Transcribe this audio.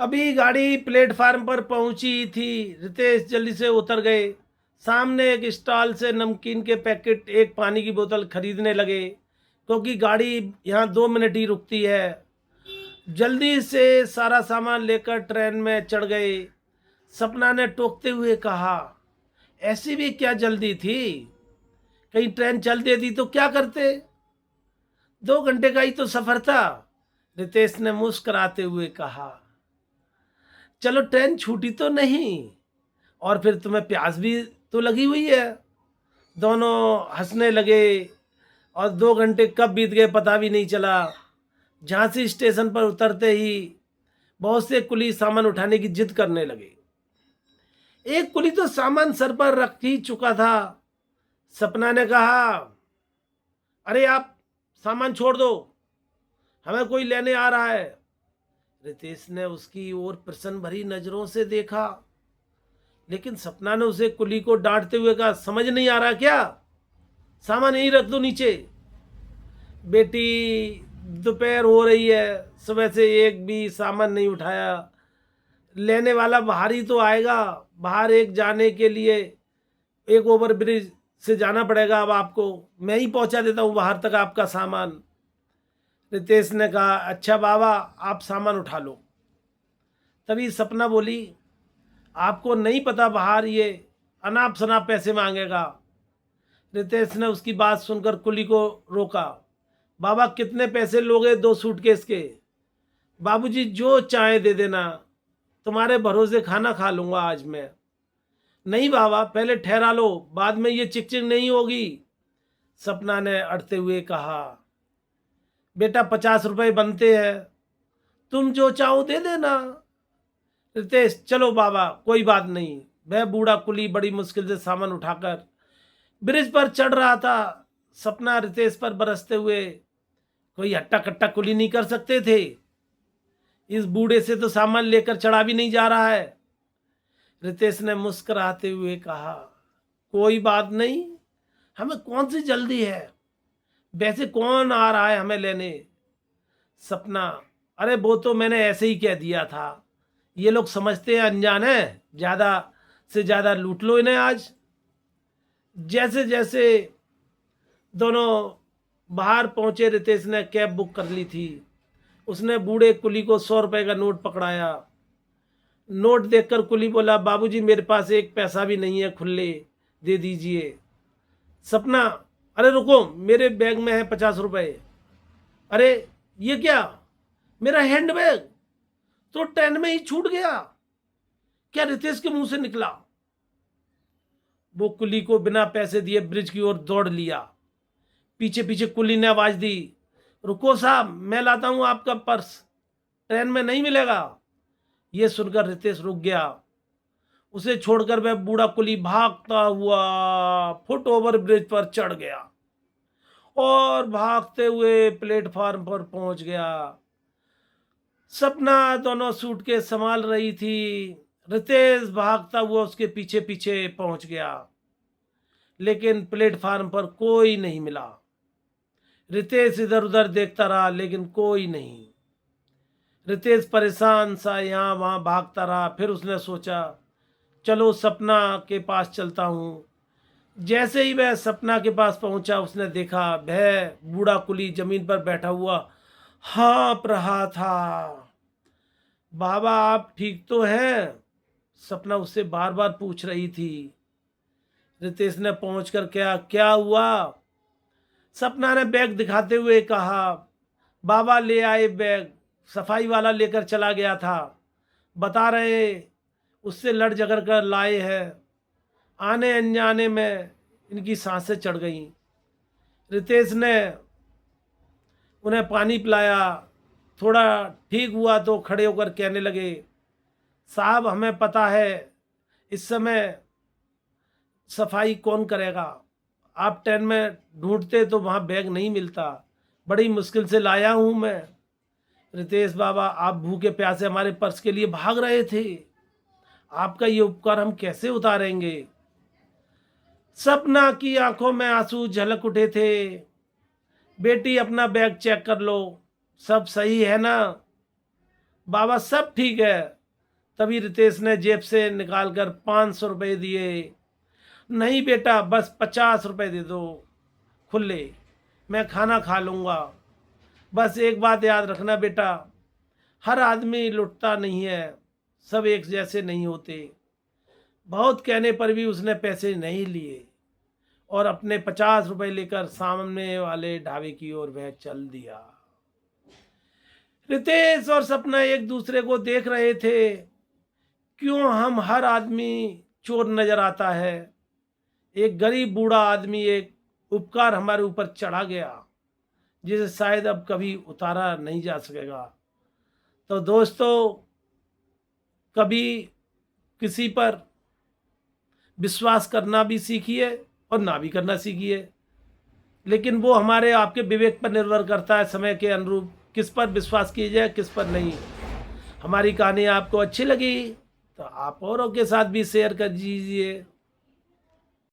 अभी गाड़ी प्लेटफार्म पर पहुंची थी। रितेश जल्दी से उतर गए। सामने एक स्टॉल से नमकीन के पैकेट, एक पानी की बोतल खरीदने लगे, क्योंकि गाड़ी यहाँ 2 मिनट ही रुकती है। जल्दी से सारा सामान लेकर ट्रेन में चढ़ गए। सपना ने टोकते हुए कहा, ऐसी भी क्या जल्दी थी? कहीं ट्रेन चल देती तो क्या करते? 2 घंटे का ही तो सफर था। रितेश ने मुस्कुराते हुए कहा, चलो ट्रेन छूटी तो नहीं, और फिर तुम्हें प्यास भी तो लगी हुई है। दोनों हंसने लगे और 2 घंटे कब बीत गए पता भी नहीं चला। झांसी स्टेशन पर उतरते ही बहुत से कुली सामान उठाने की जिद करने लगे। एक कुली तो सामान सर पर रख ही चुका था। सपना ने कहा, अरे आप सामान छोड़ दो, हमें कोई लेने आ रहा है। रितेश ने उसकी ओर प्रसन्न भरी नजरों से देखा, लेकिन सपना ने उसे कुली को डांटते हुए कहा, समझ नहीं आ रहा क्या? सामान यहीं रख दो नीचे। बेटी, दोपहर हो रही है, सुबह से एक भी सामान नहीं उठाया। लेने वाला बाहर ही तो आएगा। बाहर एक जाने के लिए एक ओवर ब्रिज से जाना पड़ेगा। अब आपको मैं ही पहुंचा देता हूं बाहर तक आपका सामान। रितेश ने कहा, अच्छा बाबा, आप सामान उठा लो। तभी सपना बोली, आपको नहीं पता बाहर ये अनाप शनाप पैसे मांगेगा। रितेश ने उसकी बात सुनकर कुली को रोका। बाबा, कितने पैसे लोगे 2 सूटकेस के? बाबूजी, जो चाहे दे देना, तुम्हारे भरोसे खाना खा लूंगा आज मैं। नहीं बाबा, पहले ठहरा लो, बाद में ये चिकचिक नहीं होगी। सपना ने अड़ते हुए कहा, बेटा 50 रुपए बनते हैं, तुम जो चाहो दे देना। रितेश, चलो बाबा, कोई बात नहीं। वह बूढ़ा कुली बड़ी मुश्किल से सामान उठाकर ब्रिज पर चढ़ रहा था। सपना रितेश पर बरसते हुए, कोई हट्टा कट्टा कुली नहीं कर सकते थे? इस बूढ़े से तो सामान लेकर चढ़ा भी नहीं जा रहा है। रितेश ने मुस्कुराते हुए कहा, कोई बात नहीं, हमें कौन सी जल्दी है? वैसे कौन आ रहा है हमें लेने? सपना, अरे वो तो मैंने ऐसे ही कह दिया था। ये लोग समझते हैं अनजान है, ज्यादा से ज्यादा लूट लो इन्हें आज। जैसे जैसे दोनों बाहर पहुंचे, रितेश ने कैब बुक कर ली थी। उसने बूढ़े कुली को 100 रुपए का नोट पकड़ाया। नोट देखकर कुली बोला, बाबूजी, मेरे पास एक पैसा भी नहीं है, खुले दे दीजिए। सपना, अरे रुको, मेरे बैग में है 50 रुपए। अरे ये क्या? मेरा हैंड बैग तो ट्रेन में ही छूट गया, क्या रितेश के मुंह से निकला। वो कुली को बिना पैसे दिए ब्रिज की ओर दौड़ लिया। पीछे पीछे कुली ने आवाज दी, रुको साहब, मैं लाता हूं आपका पर्स, ट्रेन में नहीं मिलेगा। यह सुनकर रितेश रुक गया। उसे छोड़कर वह बूढ़ा कुली भागता हुआ फुट ओवर ब्रिज पर चढ़ गया और भागते हुए प्लेटफार्म पर पहुंच गया। सपना दोनों सूटकेस संभाल रही थी। रितेश भागता हुआ उसके पीछे पीछे पहुंच गया, लेकिन प्लेटफार्म पर कोई नहीं मिला। रितेश इधर उधर देखता रहा, लेकिन कोई नहीं। रितेश परेशान सा यहाँ वहां भागता रहा। फिर उसने सोचा, चलो सपना के पास चलता हूँ। जैसे ही वह सपना के पास पहुंचा, उसने देखा वह बूढ़ा कुली जमीन पर बैठा हुआ हाँफ रहा था। बाबा, आप ठीक तो हैं? सपना उससे बार बार पूछ रही थी। रितेश ने पहुंचकर, क्या क्या हुआ? सपना ने बैग दिखाते हुए कहा, बाबा ले आए बैग, सफाई वाला लेकर चला गया था, बता रहे उससे लड़ झगड़ कर लाए हैं। आने अनजाने में इनकी सांसें चढ़ गईं। रितेश ने उन्हें पानी पिलाया। थोड़ा ठीक हुआ तो खड़े होकर कहने लगे, साहब, हमें पता है इस समय सफाई कौन करेगा। आप ट्रेन में ढूंढते तो वहाँ बैग नहीं मिलता, बड़ी मुश्किल से लाया हूँ मैं। रितेश बाबा, आप भूखे प्यासे हमारे पर्स के लिए भाग रहे थे, आपका ये उपकार हम कैसे उतारेंगे। सपना की आंखों में आंसू झलक उठे थे। बेटी, अपना बैग चेक कर लो, सब सही है ना? बाबा सब ठीक है। तभी रितेश ने जेब से निकाल कर 500 रुपये दिए। नहीं बेटा, बस 50 रुपये दे दो खुले, मैं खाना खा लूँगा। बस एक बात याद रखना बेटा, हर आदमी लुटता नहीं है, सब एक जैसे नहीं होते। बहुत कहने पर भी उसने पैसे नहीं लिए और अपने 50 रुपये लेकर सामने वाले ढाबे की ओर वह चल दिया। रितेश और सपना एक दूसरे को देख रहे थे। क्यों हम हर आदमी चोर नजर आता है? एक गरीब बूढ़ा आदमी एक उपकार हमारे ऊपर चढ़ा गया, जिसे शायद अब कभी उतारा नहीं जा सकेगा। तो दोस्तों, कभी किसी पर विश्वास करना भी सीखिए और ना भी करना सीखिए, लेकिन वो हमारे आपके विवेक पर निर्भर करता है, समय के अनुरूप किस पर विश्वास किया जाए, किस पर नहीं। हमारी कहानी आपको अच्छी लगी तो आप औरों के साथ भी शेयर कर दीजिए।